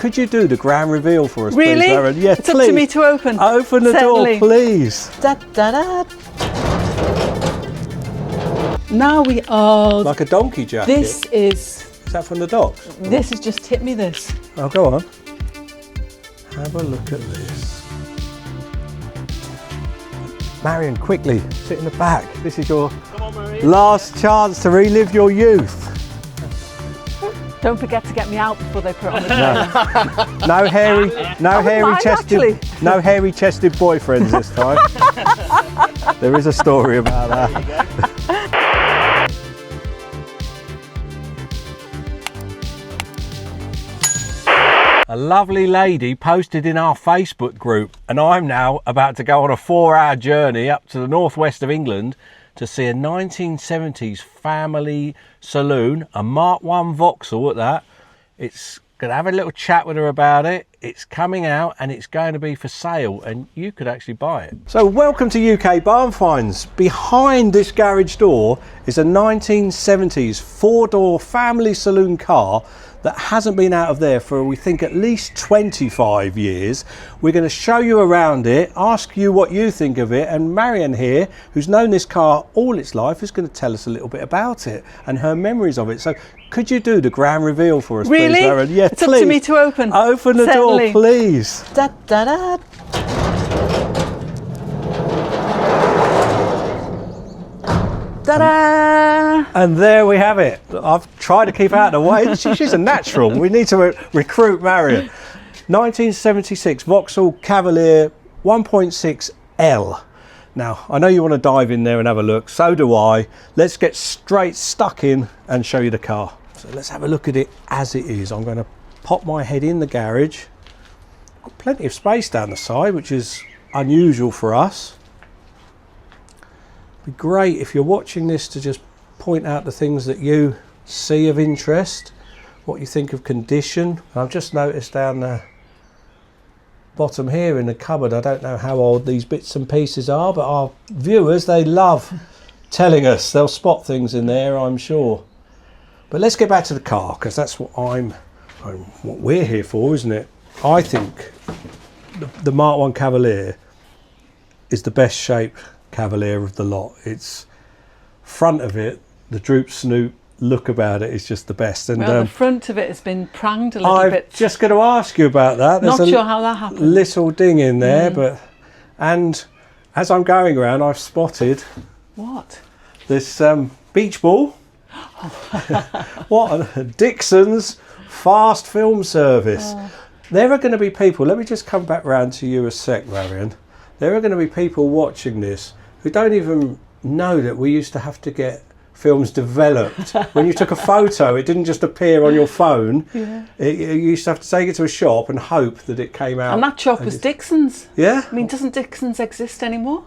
could you do the grand reveal for us, really? please, Marion? Yes, it's please. Up to me to open. Open the Certainly. door, please. Da, da, da. Now we are... Like a donkey jacket. This is... Is that from the docks? This has just hit me, this. Oh, go on. Have a look at this. Marion, quickly, sit in the back. This is your last chance to relive your youth. Don't forget to get me out before they put it on the train. No hairy chested boyfriends this time. There is a story about that. A lovely lady posted in our Facebook group, and I'm now about to go on a 4-hour journey up to the northwest of England to see a 1970s family saloon, a Mark I Vauxhall at that. It's going to have a little chat with her about it. It's coming out and it's going to be for sale, and you could actually buy it. So welcome to UK Barn Finds. Behind this garage door is a 1970s 4-door family saloon car that hasn't been out of there for, we think, at least 25 years. We're going to show you around it, ask you what you think of it, and Marion here, who's known this car all its life, is going to tell us a little bit about it and her memories of it. So could you do the grand reveal for us, really? please, Marion? Yeah, it's please. Up to me to open. Open the Certainly. door, please. Da, da, da. Ta-da! And there we have it. I've tried to keep out of the way. She's a natural. We need to recruit Marion. 1976 Vauxhall Cavalier 1.6L. Now, I know you want to dive in there and have a look. So do I. Let's get straight stuck in and show you the car. So let's have a look at it as it is. I'm going to pop my head in the garage. Got plenty of space down the side, which is unusual for us. Be great if you're watching this to just point out the things that you see of interest, what you think of condition. And I've just noticed down the bottom here in the cupboard, I don't know how old these bits and pieces are, but our viewers, they love telling us. They'll spot things in there, I'm sure. But let's get back to the car, because that's what what we're here for, isn't it? I think the Mark I Cavalier is the best shaped Cavalier of the lot. It's front of it, the droop snoot look about it is just the best. And well, the front of it has been pranged a little bit. I'm just going to ask you about that. There's not sure how that happened. Little ding in there, and as I'm going around, I've spotted what? This beach ball. What? Dixon's fast film service. There are going to be people. Let me just come back round to you a sec, Marion. There are going to be people watching this who don't even know that we used to have to get films developed. When you took a photo, it didn't just appear on your phone. Yeah. You used to have to take it to a shop and hope that it came out. And that shop was Dixon's. Yeah? I mean, doesn't Dixon's exist anymore?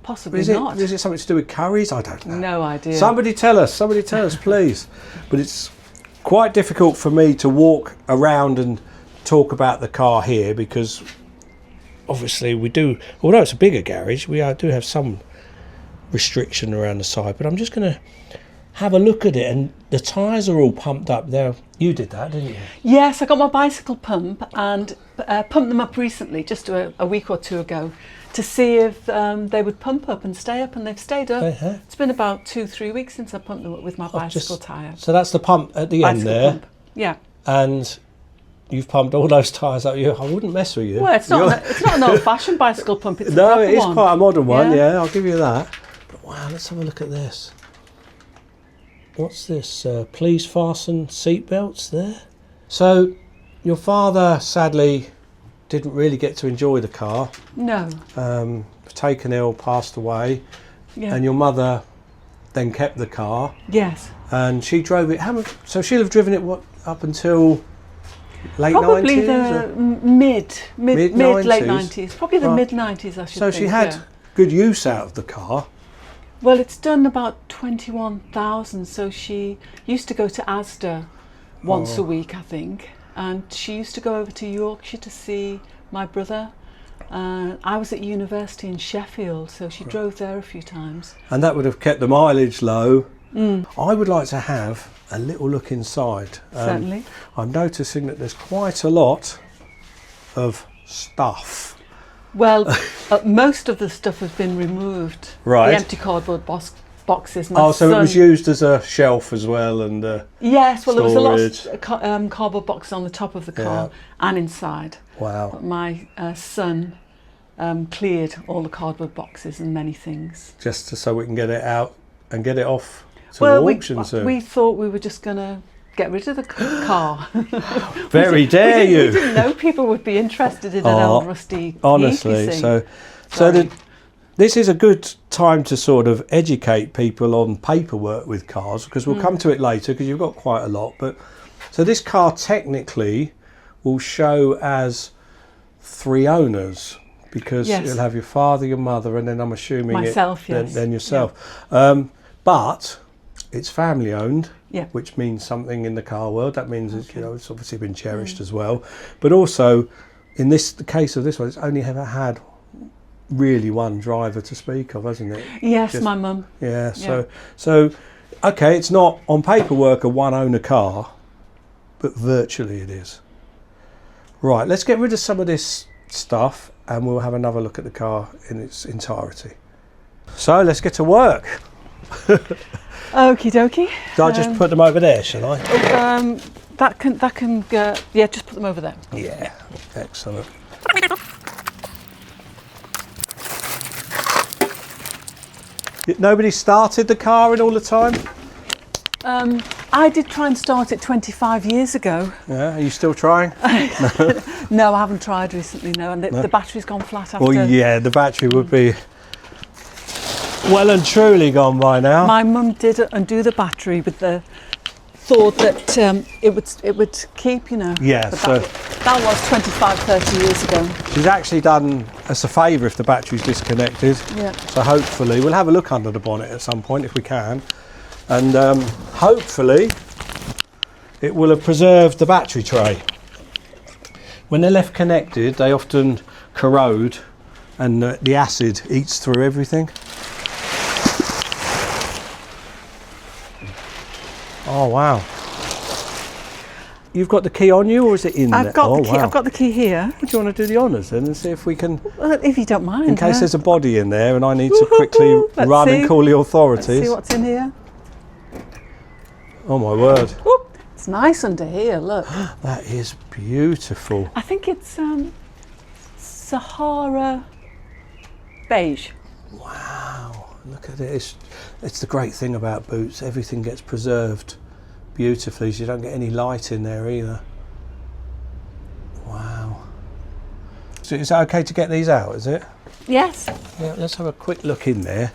Possibly not. Is it something to do with curries? I don't know. No idea. Somebody tell us, please. But it's quite difficult for me to walk around and talk about the car here, because obviously we do, although it's a bigger garage, we do have some restriction around the side. But I'm just going to have a look at it, and the tyres are all pumped up there. You did that, didn't you? Yes, I got my bicycle pump and pumped them up recently, just a week or two ago, to see if they would pump up and stay up, and they've stayed up. It's been about 2-3 weeks since I pumped them up with my bicycle tyre. So that's the pump at the end there. Pump. Yeah. And you've pumped all those tyres up. I wouldn't mess with you. Well, it's not an old-fashioned bicycle pump. It's no, a proper it is one. quite a modern one. Yeah, I'll give you that. But wow, let's have a look at this. What's this? Please fasten seat belts there. So your father sadly didn't really get to enjoy the car. No. Taken ill, passed away. Yeah. And your mother then kept the car. Yes. And she drove it. So she'll have driven it up until late 90s? Probably the mid late 90s. Probably the mid 90s, I should think. So she had good use out of the car. Well, it's done about 21,000. So she used to go to Asda once a week, I think. And she used to go over to Yorkshire to see my brother. I was at university in Sheffield, so she drove there a few times. And that would have kept the mileage low. I would like to have a little look inside. Certainly. I'm noticing that there's quite a lot of stuff. Well, most of the stuff has been removed. Right. The empty cardboard boxes. So it was used as a shelf as well, and yes. Well, there was a lot storage. of cardboard boxes on the top of the car and inside. Wow. But my son cleared all the cardboard boxes and many things. Just so we can get it out and get it off to auction soon. We thought we were just going to get rid of the car. Very dare you. We didn't know people would be interested in an old rusty honestly, Jeep, this is a good time to sort of educate people on paperwork with cars, because we'll come to it later, because you've got quite a lot. But so this car technically will show as 3 owners, because you'll have your father, your mother, and then I'm assuming myself, then yourself. But it's family owned, which means something in the car world. That means it's obviously been cherished as well. But also, in the case of this one, it's only ever had really one driver to speak of, hasn't it? Yes, my mum. Yeah. So okay, it's not on paperwork a one owner car, but virtually it is. Right. Let's get rid of some of this stuff, and we'll have another look at the car in its entirety. So let's get to work. Okie dokie. Do I just put them over there, shall I? That can go. Yeah, just put them over there. Yeah, excellent. Nobody started the car in all the time? I did try and start it 25 years ago. Yeah, are you still trying? No, I haven't tried recently, no. And the battery's gone flat after. Well, yeah, the battery would be well and truly gone by now. My mum did undo the battery with the thought that it would keep, Yeah, but so that was 25, 30 years ago. she's actually done us a favour if the battery's disconnected. Yeah. So hopefully we'll have a look under the bonnet at some point if we can, and hopefully it will have preserved the battery tray. When they're left connected, they often corrode, and the acid eats through everything. Oh wow! You've got the key on you, or is it in there? I've got the key. I've got the key here. Do you want to do the honours then and see if we can? Well, if you don't mind. In case there's a body in there and I need to quickly run and call the authorities. Let's see what's in here. Oh my word! Ooh, it's nice under here. Look. That is beautiful. I think it's Sahara beige. Wow! Look at it. It's the great thing about boots. Everything gets preserved beautifully, so you don't get any light in there either. Wow. So is that okay to get these out, is it? Yes. Yeah, let's have a quick look in there.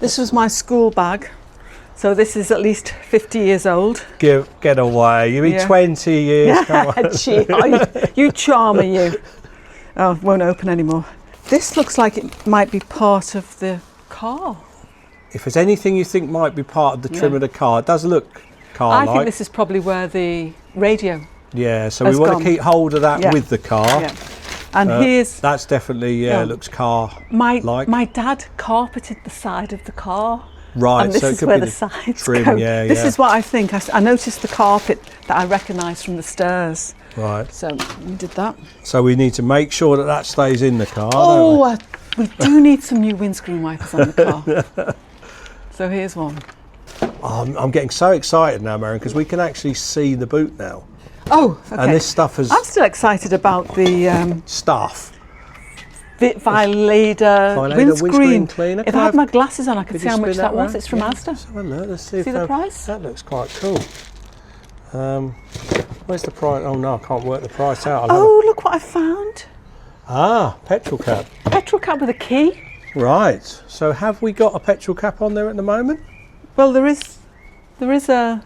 This was my school bag. So this is at least 50 years old. Get away. You mean 20 years? Come on. Gee, you charmer, you. Oh, it won't open anymore. This looks like it might be part of the car. If there's anything you think might be part of the trim of the car, it does look car-like. I think this is probably where the radio. Yeah, so we want to keep hold of that with the car. Yeah. And here's. That's definitely looks car-like. My dad carpeted the side of the car. Right, and this so it is could where be the sides trim, go. yeah, this is what I think. I noticed the carpet that I recognised from the stairs. Right. So we did that. So we need to make sure that that stays in the car. Oh, we do need some new windscreen wipers on the car. So here's one. I'm getting so excited now, Marion, because we can actually see the boot now. Oh, okay. And this stuff has... I'm still excited about the... stuff. Violator windscreen cleaner. If I had my glasses on, I could see how much that was. It's from Asda. Let's have a look. Let's see the price? That looks quite cool. Where's the price? Oh no, I can't work the price out. Look what I found. Ah, petrol cap. Petrol cap with a key. Right. So have we got a petrol cap on there at the moment? Well, there is a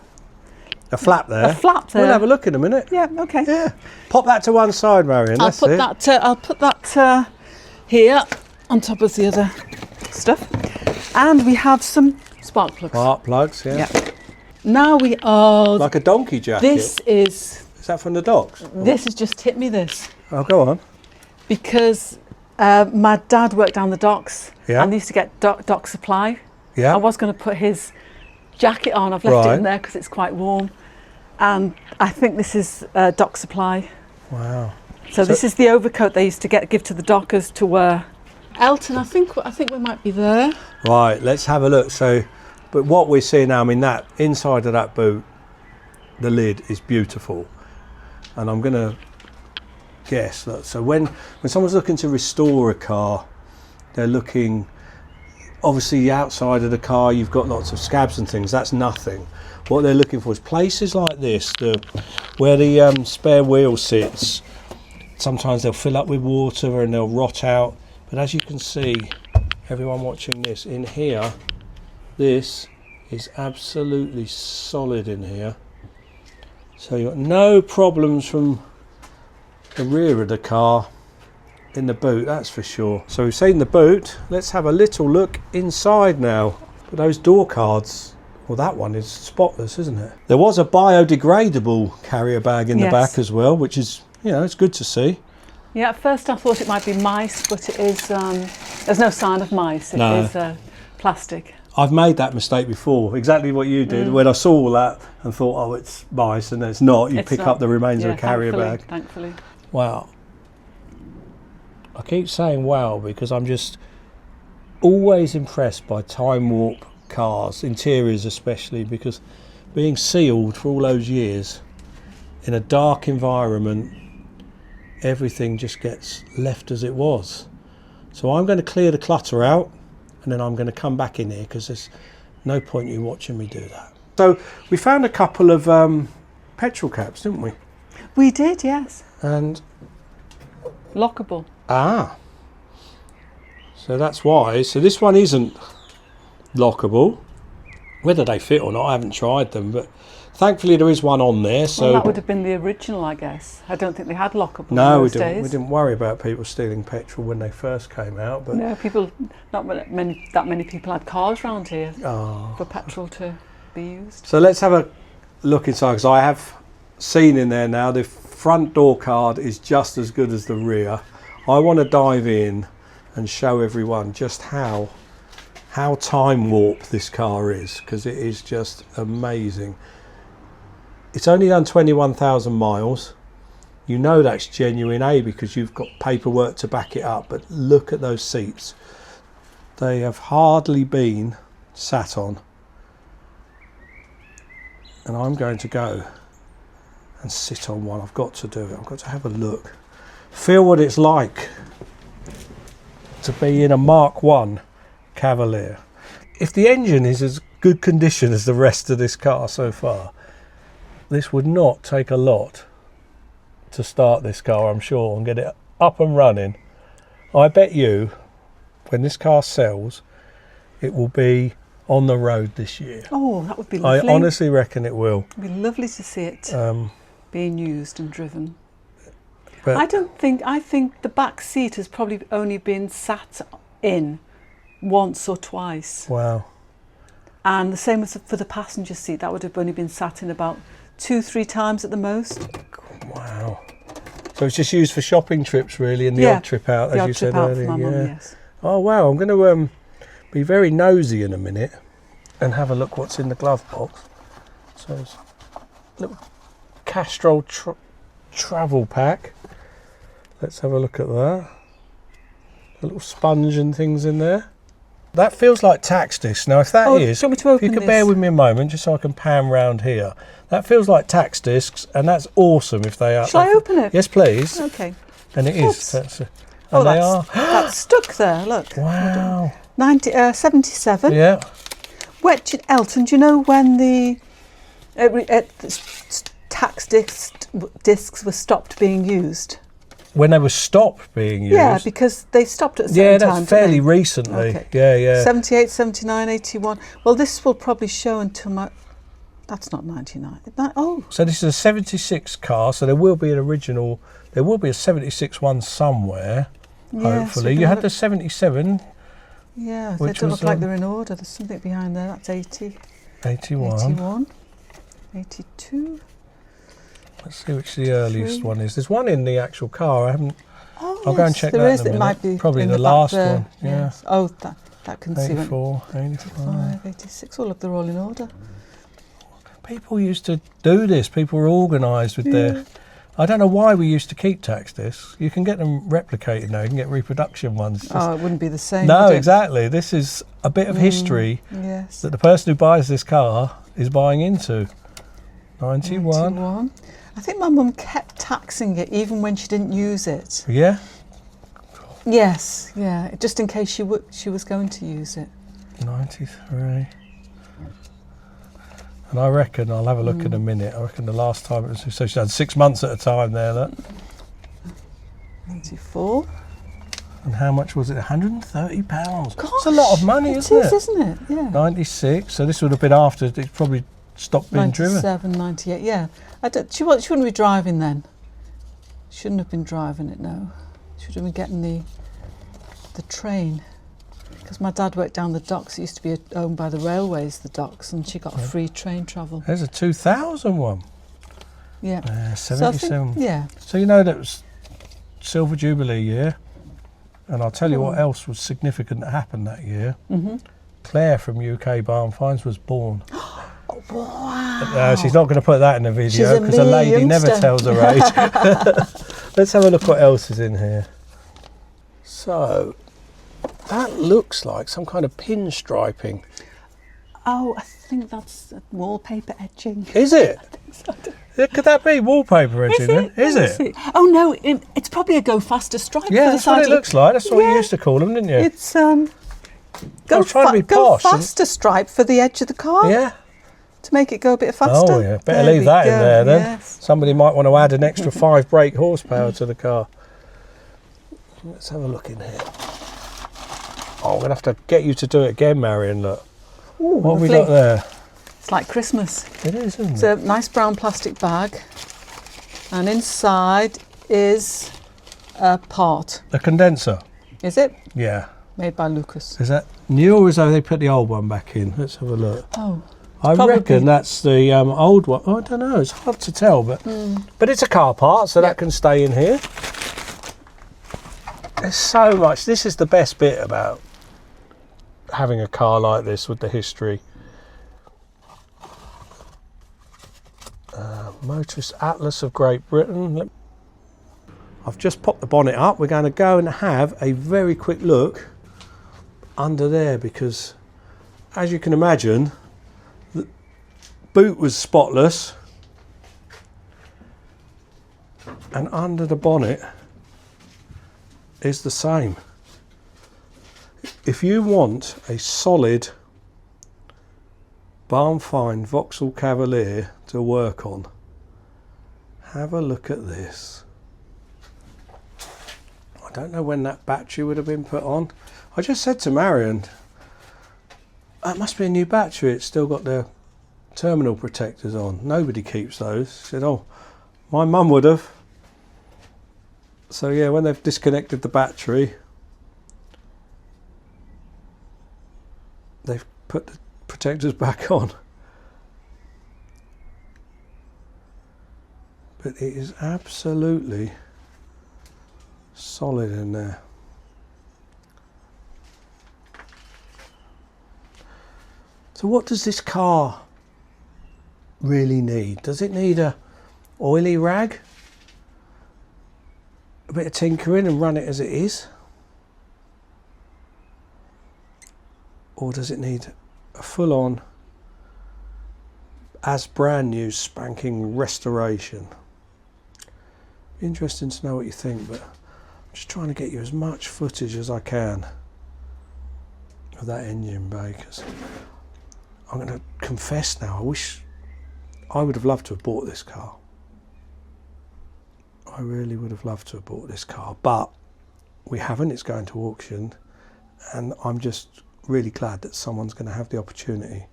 flap there. A flap there. We'll have a look in a minute. Yeah. Okay. Yeah. Pop that to one side, Marion. I'll put that here on top of the other stuff, and we have some spark plugs. Spark plugs. Yeah. Now we are like a donkey jacket. This is. Is that from the docks? This has just hit me. This. Oh, go on. Because my dad worked down the docks. Yeah. And used to get dock supply. Yeah. I was going to put his jacket on. I've left it Right. in there because it's quite warm. And I think this is dock supply. Wow. So this is the overcoat they used to give to the dockers to wear. Elton, I think we might be there. Right, let's have a look. So, but what we're seeing now, I mean, that inside of that boot, the lid is beautiful. And I'm going to guess that. So when someone's looking to restore a car, they're looking, obviously the outside of the car, you've got lots of scabs and things. That's nothing. What they're looking for is places like this, where the spare wheel sits. Sometimes they'll fill up with water and they'll rot out. But as you can see, everyone watching this, in here, this is absolutely solid in here. So you've got no problems from the rear of the car in the boot, that's for sure. So we've seen the boot. Let's have a little look inside now. But those door cards, well, that one is spotless, isn't it? There was a biodegradable carrier bag in the back as well, which is, you know, it's good to see. Yeah, at first I thought it might be mice, but it is, there's no sign of mice. It is plastic. I've made that mistake before, exactly what you did, when I saw all that and thought, oh, it's mice, and it's not. You pick up the remains of a carrier bag. Thankfully. Wow. I keep saying wow because I'm just always impressed by time warp cars, interiors especially, because being sealed for all those years in a dark environment, everything just gets left as it was. So I'm going to clear the clutter out and then I'm going to come back in here because there's no point you watching me do that. So we found a couple of petrol caps, didn't we? We did, yes. And lockable. Ah, so that's why. So this one isn't lockable. Whether they fit or not, I haven't tried them, but thankfully there is one on there. So well, that would have been the original, I guess. I don't think they had lockable. No, in we those days. We didn't worry about people stealing petrol when they first came out. But no, not that many people had cars around here for petrol to be used. So let's have a look inside, because I have seen in there now the front door card is just as good as the rear. I want to dive in and show everyone just how time warp this car is, because it is just amazing. It's only done 21,000 miles. You know that's genuine, because you've got paperwork to back it up, but look at those seats. They have hardly been sat on. And I'm going to go and sit on one. I've got to do it. I've got to have a look. Feel what it's like to be in a Mark 1 Cavalier. If the engine is as good condition as the rest of this car so far, this would not take a lot to start this car, I'm sure, and get it up and running. I bet you when this car sells, it will be on the road this year. Oh, that would be lovely. I honestly reckon it will. It'd be lovely to see it being used and driven. But I think the back seat has probably only been sat in once or twice. Wow. And the same as for the passenger seat, that would have only been sat in about 2-3 times at the most. Wow. So it's just used for shopping trips really, and the odd trip out, as you said earlier. For my mum, yes. Oh wow, I'm going to be very nosy in a minute and have a look what's in the glove box. So it's a little Castrol travel pack. Let's have a look at that. A little sponge and things in there. That feels like tax discs. Now if that is, do you want me to open if you could bear with me a moment just so I can pan round here. That feels like tax discs, and that's awesome if they are. Shall I open it? Yes please. Okay. And it is. That's, and they are. That's stuck there, look. Wow. 77. Yeah. Elton, do you know when the tax discs were stopped being used? When they were stopped being used? Yeah, because they stopped at a certain time. Yeah, that's fairly recently. Okay. Yeah. 78, 79, 81. Well, this will probably show until my... That's not 99. Oh. So this is a 76 car, so there will be an original... There will be a 76 one somewhere, hopefully. You had the 77. Yeah, they don't look like they're in order. There's something behind there. That's 80. 81. 81. 82. Let's see which the earliest one is. There's one in the actual car. I haven't... Oh, I'll go and check that in a minute. It might be probably in the the last back there. one. Yeah. Yes. Oh, That can see 84, 85. 86. Oh, look, they're all in order. People used to do this. People were organised with their... I don't know why we used to keep tax discs. You can get them replicated now. You can get reproduction ones. Oh, it wouldn't be the same, No, would it? exactly. This is a bit of history Yes. that the person who buys this car is buying into. 91. 91. I think my mum kept taxing it even when she didn't use it. Yeah? Yes, yeah, just in case she was going to use it. 93. And I reckon, I'll have a look in a minute, I reckon the last time it was, so she had 6 months at a time there, look. 94. And how much was it? £130. Gosh, it's a lot of money, isn't it? It is, isn't it? Yeah. 96, so this would have been after it's probably stopped being driven. 97, 98, yeah. She wouldn't be driving then. Shouldn't have been driving it, no. Should have been getting the train. Because my dad worked down the docks. It used to be owned by the railways, the docks, and she got free train travel. There's a 2000 one. Yeah. 77. So I think, yeah. So you know that was Silver Jubilee year. And I'll tell you what else was significant that happened that year. Claire from UK Barn Finds was born. Oh, wow. She's not going to put that in the video She's a because a lady youngster. never tells her age. Let's have a look what else is in here. So, that looks like some kind of pinstriping. Oh, I think that's wallpaper etching. Is it? I think so. Could that be wallpaper edging then? Is it? Oh no, it's probably a go faster stripe. Yeah, for the that's side what it of the- looks like. That's what you Yeah. used to call them, didn't you? It's I was trying to be go posh and- faster stripe for the edge of the car. Yeah. To make it go a bit faster. Oh yeah, better There leave we that in go, there then. yes. Somebody might want to add an extra 5 brake horsepower to the car. Let's have a look in here. Oh, I'm going to have to get you to do it again, Marion, look. Ooh, What have we lovely. got there? It's like Christmas. It is, isn't It's it? a nice brown plastic bag, and inside is a part. A condenser. Is it? Yeah. Made by Lucas. Is that new or is that they put the old one back in? Let's have a look. Oh. I probably- reckon that's the old one. Oh, I don't know. It's hard to tell, but it's a car part, so that can stay in here. There's so much. This is the best bit about having a car like this with the history. Motorist Atlas of Great Britain. I've just popped the bonnet up. We're going to go and have a very quick look under there because, as you can imagine, the boot was spotless, and under the bonnet is the same. If you want a solid barn find Vauxhall Cavalier to work on, have a look at this. I don't know when that battery would have been put on. I just said to Marion, that must be a new battery. It's still got the terminal protectors on. Nobody keeps those. She said, oh, my mum would have. So yeah, when they've disconnected the battery, they've put the protectors back on. But it is absolutely solid in there. So what does this car really need? Does it need a oily rag? A bit of tinkering and run it as it is? Or does it need a full-on, as brand new, spanking restoration? Be interesting to know what you think, but I'm just trying to get you as much footage as I can of that engine bay, because I'm going to confess now, I wish I would have loved to have bought this car. I really would have loved to have bought this car, but we haven't. It's going to auction, and I'm just really glad that someone's going to have the opportunity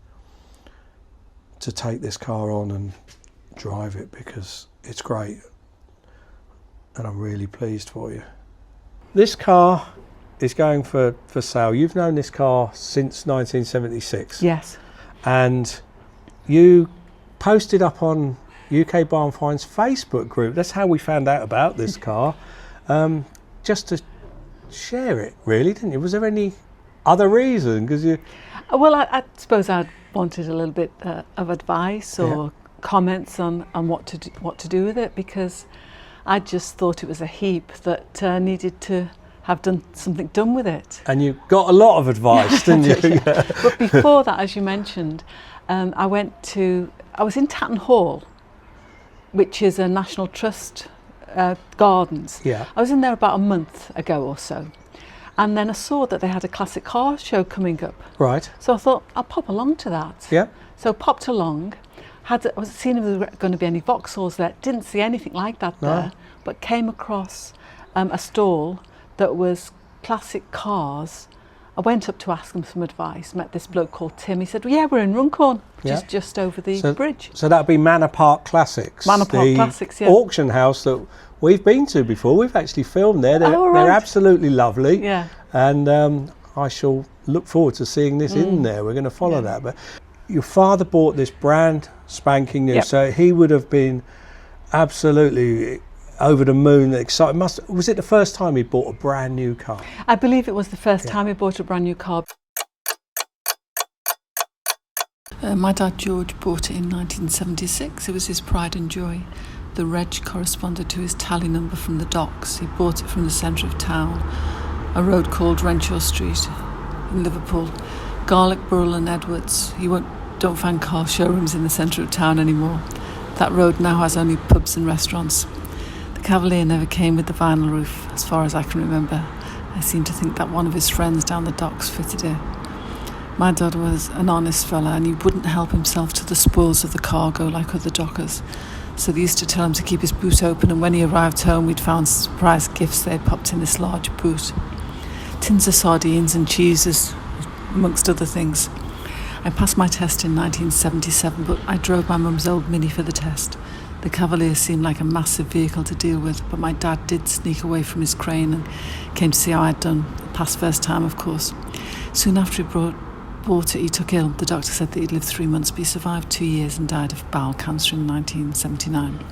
to take this car on and drive it, because it's great and I'm really pleased for you. This car is going for sale. You've known this car since 1976. Yes. And you posted up on UK Barn Finds Facebook group. That's how we found out about this car. Just to share it, really, didn't you? Was there any other reason? Because you... Well, I suppose I wanted a little bit of advice or comments on what to do with it, because I just thought it was a heap that needed to have something done with it. And you got a lot of advice, didn't you? Yeah. But before that, as you mentioned, I was in Tatton Hall, which is a National Trust gardens. Yeah. I was in there about a month ago or so, and then I saw that they had a classic car show coming up. Right. So I thought I'll pop along to that. Yeah. So popped along. I was seeing if there were going to be any Vauxhalls there. Didn't see anything like that there, but came across a stall that was classic cars. I went up to ask him some advice, met this bloke called Tim. He said, well, yeah, we're in Runcorn, which is just over the bridge. So that would be Manor Park Classics. Manor Park Classics, yeah. Auction house that we've been to before. We've actually filmed there. They're absolutely lovely. Yeah. And I shall look forward to seeing this in there. We're going to follow that. But your father bought this brand spanking new, so he would have been absolutely over the moon, excited. Was it the first time he bought a brand new car? I believe it was the first time he bought a brand new car. My dad George bought it in 1976. It was his pride and joy. The reg corresponded to his tally number from the docks. He bought it from the centre of town, a road called Renshaw Street in Liverpool. Garlick, Burrell and Edwards. Don't find car showrooms in the centre of town anymore. That road now has only pubs and restaurants. The Cavalier never came with the vinyl roof, as far as I can remember. I seem to think that one of his friends down the docks fitted it. My dad was an honest fella, and he wouldn't help himself to the spoils of the cargo like other dockers. So they used to tell him to keep his boot open, and when he arrived home we'd found surprise gifts they popped in this large boot. Tins of sardines and cheeses, amongst other things. I passed my test in 1977, but I drove my mum's old Mini for the test. The Cavalier seemed like a massive vehicle to deal with, but my dad did sneak away from his crane and came to see how I'd done. Passed first time, of course. Soon after he bought it, he took ill. The doctor said that he'd lived 3 months, but he survived 2 years and died of bowel cancer in 1979.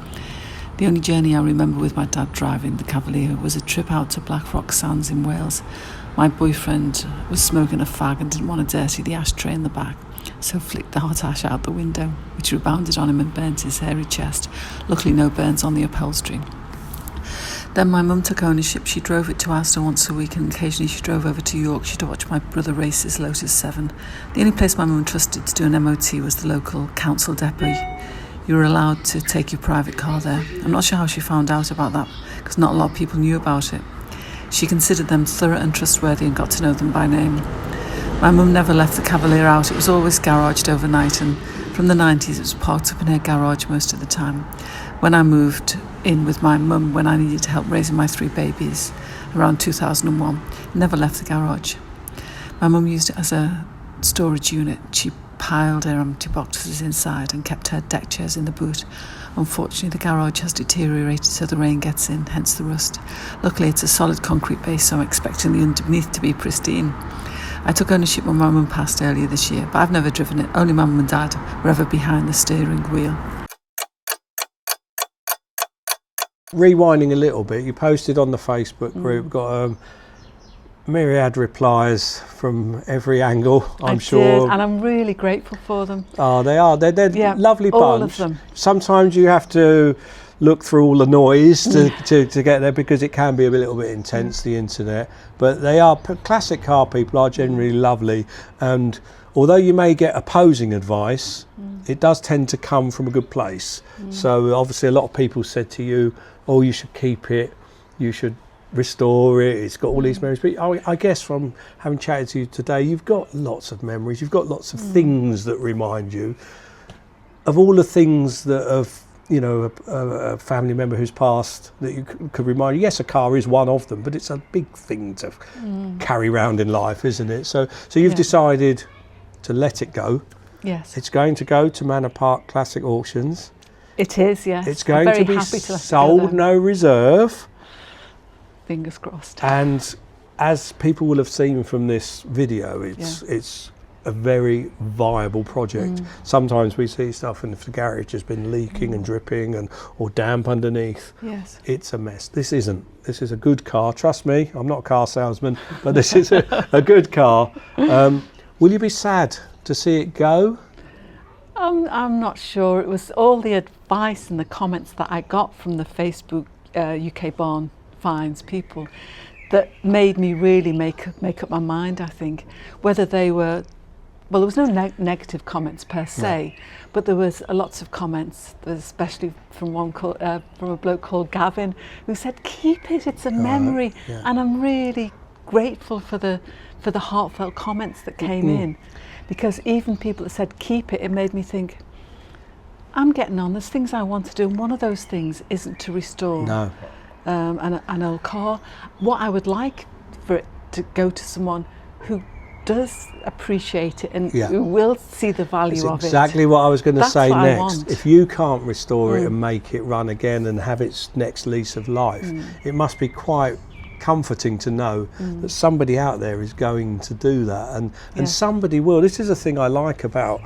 The only journey I remember with my dad driving the Cavalier was a trip out to Blackrock Sands in Wales. My boyfriend was smoking a fag and didn't want to dirty the ashtray in the back, so flicked the hot ash out the window, which rebounded on him and burnt his hairy chest. Luckily no burns on the upholstery. Then my mum took ownership. She drove it to Asda once a week, and occasionally she drove over to Yorkshire to watch my brother race his Lotus 7. The only place my mum trusted to do an MOT was the local council depot. You were allowed to take your private car there. I'm not sure how she found out about that, because not a lot of people knew about it. She considered them thorough and trustworthy and got to know them by name. My mum never left the Cavalier out. It was always garaged overnight, and from the 90s it was parked up in her garage most of the time. When I moved in with my mum, when I needed help raising my 3 babies around 2001, it never left the garage. My mum used it as a storage unit. She piled her empty boxes inside and kept her deck chairs in the boot. Unfortunately, the garage has deteriorated, so the rain gets in, hence the rust. Luckily, it's a solid concrete base, so I'm expecting the underneath to be pristine. I took ownership when my mum passed earlier this year, but I've never driven it. Only my mum and dad were ever behind the steering wheel. Rewinding a little bit, you posted on the Facebook group, got myriad replies from every angle, I'm sure. Did, and I'm really grateful for them. Oh, they are. They're lovely bunch. All of them. Sometimes you have to look through all the noise to get there, because it can be a little bit intense, the internet. But they are, classic car people are generally lovely. And although you may get opposing advice, it does tend to come from a good place. So obviously a lot of people said to you, oh, you should keep it, you should restore it, it's got all these memories. But I guess from having chatted to you today, you've got lots of memories, you've got lots of things that remind you of all the things that have, you know, a family member who's passed that you could remind you. Yes, a car is one of them, but it's a big thing to carry around in life, isn't it? So you've decided to let it go. Yes. It's going to go to Manor Park Classic Auctions. It is, yes. It's going to be sold no reserve. Fingers crossed. And as people will have seen from this video, it's a very viable project. Sometimes we see stuff and if the garage has been leaking and dripping and or damp underneath, Yes. it's a mess. This isn't. This is a good car. Trust me, I'm not a car salesman, but this is a good car. Will you be sad to see it go? I'm not sure. It was all the advice and the comments that I got from the Facebook UK Barn Finds people that made me really make up my mind, I think. Whether they were, well, there was no negative comments per se, but there was lots of comments, especially from from a bloke called Gavin, who said, keep it, it's a memory. And I'm really grateful for the heartfelt comments that came in, because even people that said keep it, it made me think, I'm getting on, there's things I want to do, and one of those things isn't to restore an old car. What I would like for it to go to someone who does appreciate it and who will see the value of it. Exactly what I was going to say next. Want. If you can't restore it and make it run again and have its next lease of life, it must be quite comforting to know that somebody out there is going to do that, and somebody will. This is the thing I like about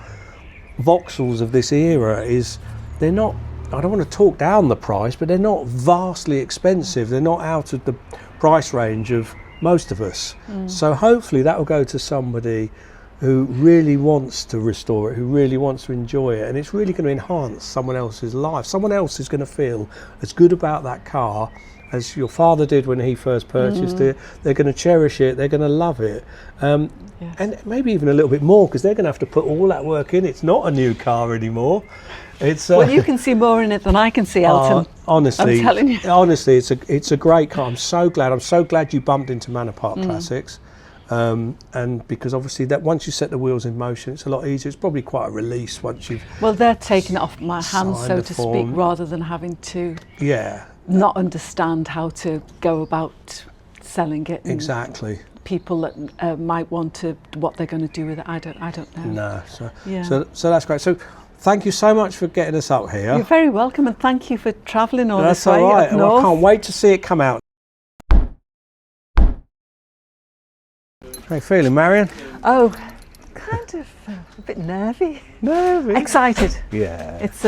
Vauxhalls of this era, is they're not, I don't want to talk down the price, but they're not vastly expensive. They're not out of the price range of most of us. So hopefully that will go to somebody who really wants to restore it, who really wants to enjoy it, and it's really going to enhance someone else's life. Someone else is going to feel as good about that car as your father did when he first purchased it. They're going to cherish it, they're going to love it, and maybe even a little bit more, because they're going to have to put all that work in. It's not a new car anymore. It's well, you can see more in it than I can see, Elton. Honestly, I'm telling you. Honestly, it's a great car. I'm so glad you bumped into Manor Park Classics, and because obviously that once you set the wheels in motion, it's a lot easier. It's probably quite a release once you've. Well, they're taking it off my hands, signed so the to form. speak, rather than having to Yeah. not understand how to go about selling it. And Exactly. people that might want to, what they're going to do with it, I don't know. No. So that's great. So thank you so much for getting us up here. You're very welcome, and thank you for travelling all That's this way all right. up And I north. can't wait to see it come out. How you feeling, Marion? Oh, kind of a bit nervy. Nervous? Excited. Yeah. It's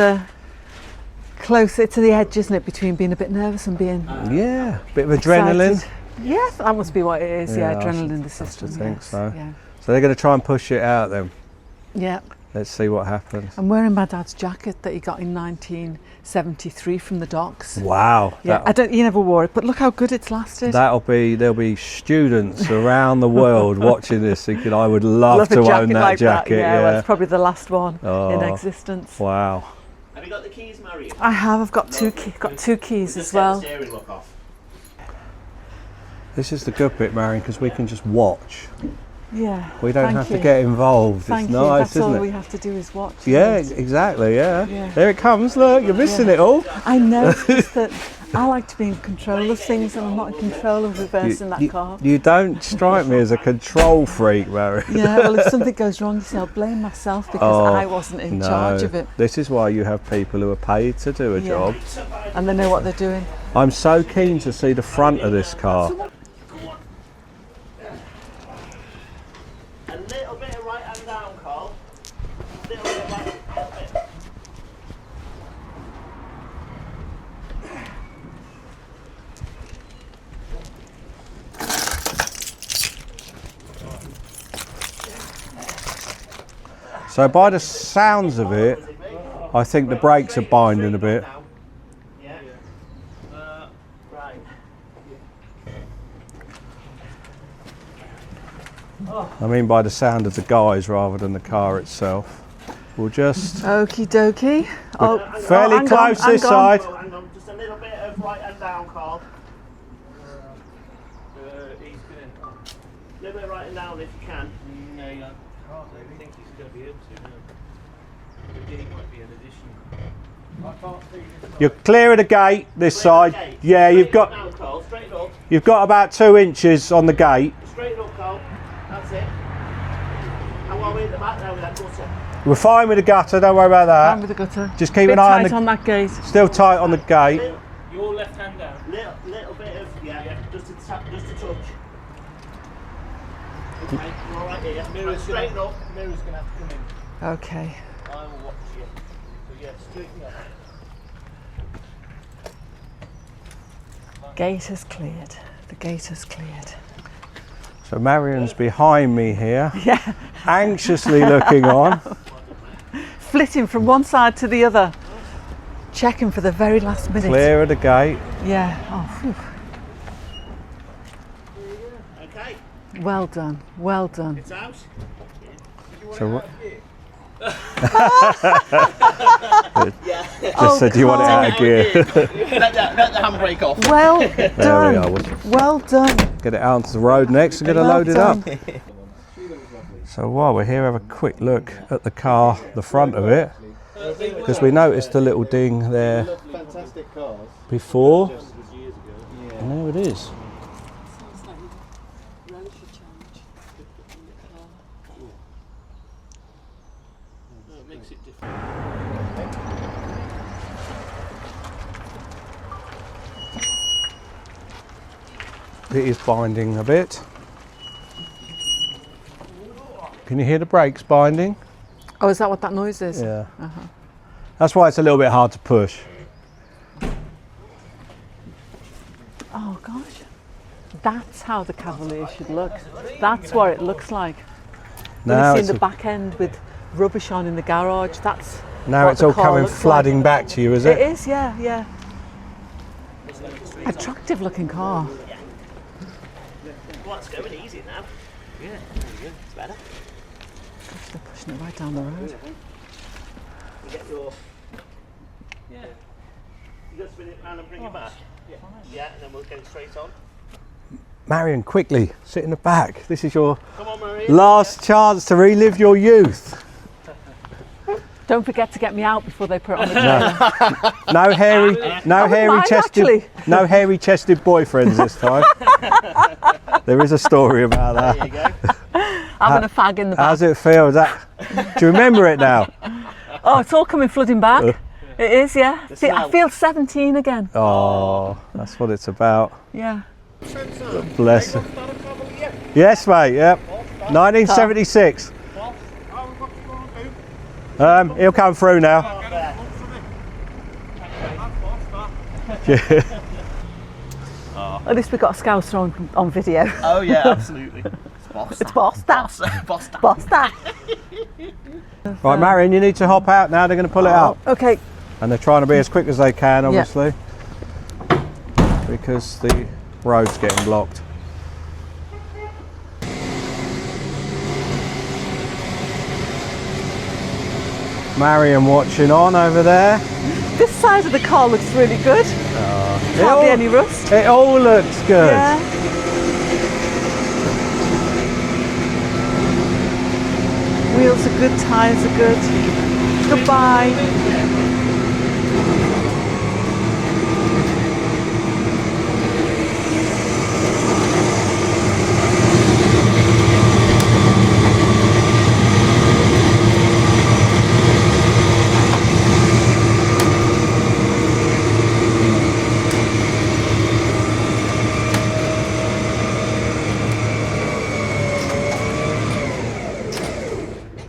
close. It's to the edge, isn't it, between being a bit nervous and being Yeah. Bit of adrenaline. excited. Yes, that must be what it is. Yeah, I adrenaline should- in the I system. should think yes. so. Yeah. So they're going to try and push it out then. Yeah. Let's see what happens. I'm wearing my dad's jacket that he got in 1973 from the docks. Wow. Yeah, he never wore it, but look how good it's lasted. There'll be students around the world watching this thinking, I would love to a jacket own that like jacket. That. Yeah, well, it's probably the last one in Oh. existence. Wow. Have you got the keys, Marion? I have. I've got two keys as well. Just get the steering lock off. This is the good bit, Marion, because we can just watch. Yeah. We don't thank have you. to get involved. Thank it's you. nice, That's isn't all it? we have to do is watch. Yeah, right? exactly, yeah. Yeah. There it comes, look, you're missing it all. I know. It's just that I like to be in control of things, and I'm not in control of reversing that car. You don't strike me as a control freak, Marion. Yeah, well, if something goes wrong, you see, I'll blame myself because I wasn't in charge of it. This is why you have people who are paid to do a job. And they know what they're doing. I'm so keen to see the front of this car. A little bit of right hand down, Carl. A little bit of right hand. So by the sounds of it, I think the brakes are binding a bit. Yeah. Right. I mean by the sound of the guys rather than the car itself. We'll just... Okie dokie. fairly hang close on, this hang on. side. Oh, hang on, just a little bit of right hand down, Carl. A little bit of right hand down if you can. No, I can't. I think he's going to be able to. No. It might be an addition. I can't see this. You're clear of the gate this side. Gate. Yeah, you've Straight up got now, Carl. Straight up. you've got about 2 inches on the gate. Straight up, Carl. That's it. And while we're at the back now with that gutter. We're fine with the gutter, don't worry about I'm that. with the gutter. Just keep Bit an eye tight on on that gate. still tight on the gate. Your left hand down. Little bit of, just a touch. Okay, you're all right here. Mirror's Straighten up. gonna have to come in. Okay. I will watch you. So yeah, straighten up. Gate is cleared. The gate is cleared. So Marion's behind me here, Yeah. anxiously looking on. Flitting from one side to the other. Checking for the very last minute. Clear of the gate. Yeah. Oh, phew. Okay, Well done. Well done. it's out. So Yeah. just said, do you want it out of gear? let the handbrake off. Well There we done. are. We'll Well done. get it out onto the road next and get it Well loaded up. done. So while we're here, have a quick look at the car, the front of it, because we noticed the little ding there Fantastic cars. before. Just as years ago. And there it is. It makes it different. It is binding a bit. Can you hear the brakes binding? Oh, is that what that noise is? Yeah. That's why it's a little bit hard to push. Oh gosh. That's how the Cavalier should look. That's what it looks like. Now We've it's, seen the back end with rubbish on in the garage. That's now what it's the all car coming looks flooding like. back to you, is It it? is, yeah, yeah. Attractive looking car. Well, it's going easy now. Yeah, it's better. Gosh, they're pushing it right down the road. You get your. Yeah. You just spin it round and bring it back. Yeah, and then we'll get it straight on. Marion, quickly, sit in the back. This is your Come on, Marion. last chance to relive your youth. Don't forget to get me out before they put it on the train. No hairy, no wouldn't mind, hairy-chested, actually. no hairy-chested boyfriends this time. There is a story about that. There you go. Having a fag in the back. How's it feel? Is that? Do you remember it now? Oh, it's all coming flooding back. It is, yeah. I smell. feel 17 again. Oh, that's what it's about. Yeah. Bless her. Yes, mate. Yep. 1976. He'll come through now. At least we got a Scouser on video. Oh yeah, absolutely. It's boss that. Boss that. Boss that. Right, Marion, you need to hop out now. They're going to pull it out, Okay. and they're trying to be as quick as they can, obviously, because the road's getting blocked. Marion watching on over there. This side of the car looks really good. Hardly any rust. It all looks good. Yeah. Wheels are good, tyres are good. Goodbye.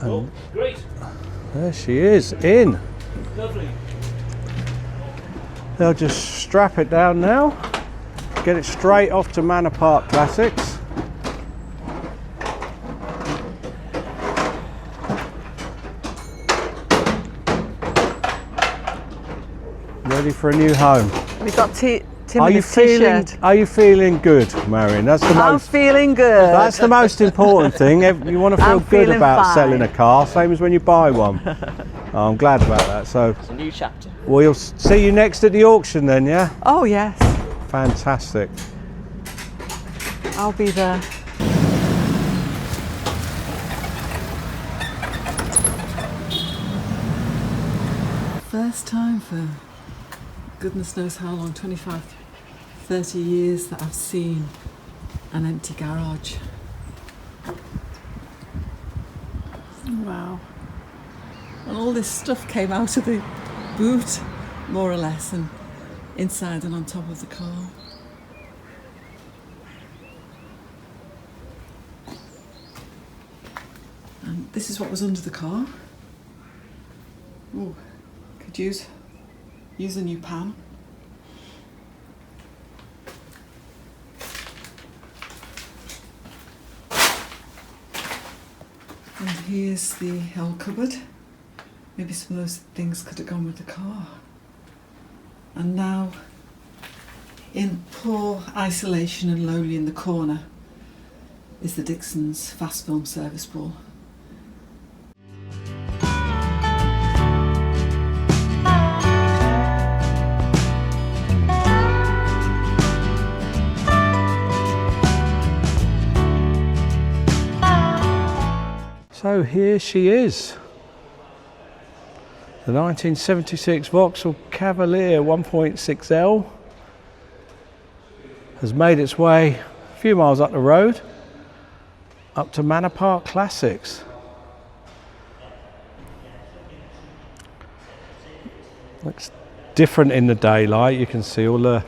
Oh, great. There she is, in. Lovely. They'll just strap it down now, get it straight off to Manor Park Classics. Ready for a new home. We've got Tim Are in you his t-shirt. Are you feeling good, Marion? That's the I'm most. feeling good. That's the most important thing. You want to feel I'm good feeling about fine. selling a car, same as when you buy one. Oh, I'm glad about that. So It's a new chapter. we'll see you next at the auction then, yeah? Oh yes, Fantastic. I'll be there. First time for goodness knows how long, 25, 30 years that I've seen an empty garage. Wow. And all this stuff came out of the boot, more or less, and inside and on top of the car. this is what was under the car. Oh, could use a new pan. And here's the L cupboard. Maybe some of those things could have gone with the car. And now, in poor isolation and lonely in the corner, is the Dixon's fast film service ball. So here she is. The 1976 Vauxhall Cavalier 1.6L has made its way a few miles up the road up to Manor Park Classics. Looks different in the daylight. You can see all the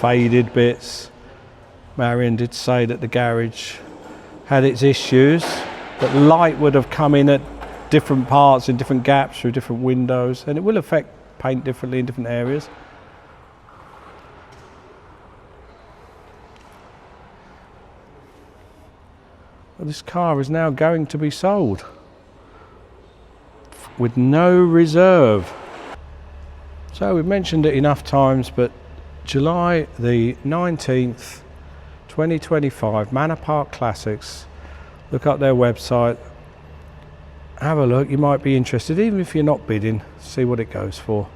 faded bits. Marion did say that the garage had its issues, that light would have come in at different parts, in different gaps, through different windows, and it will affect paint differently in different areas. But this car is now going to be sold with no reserve. So we've mentioned it enough times, but July the 19th, 2025, Manor Park Classics. Look up their website, have a look, you might be interested, even if you're not bidding, see what it goes for.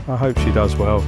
I hope she does well.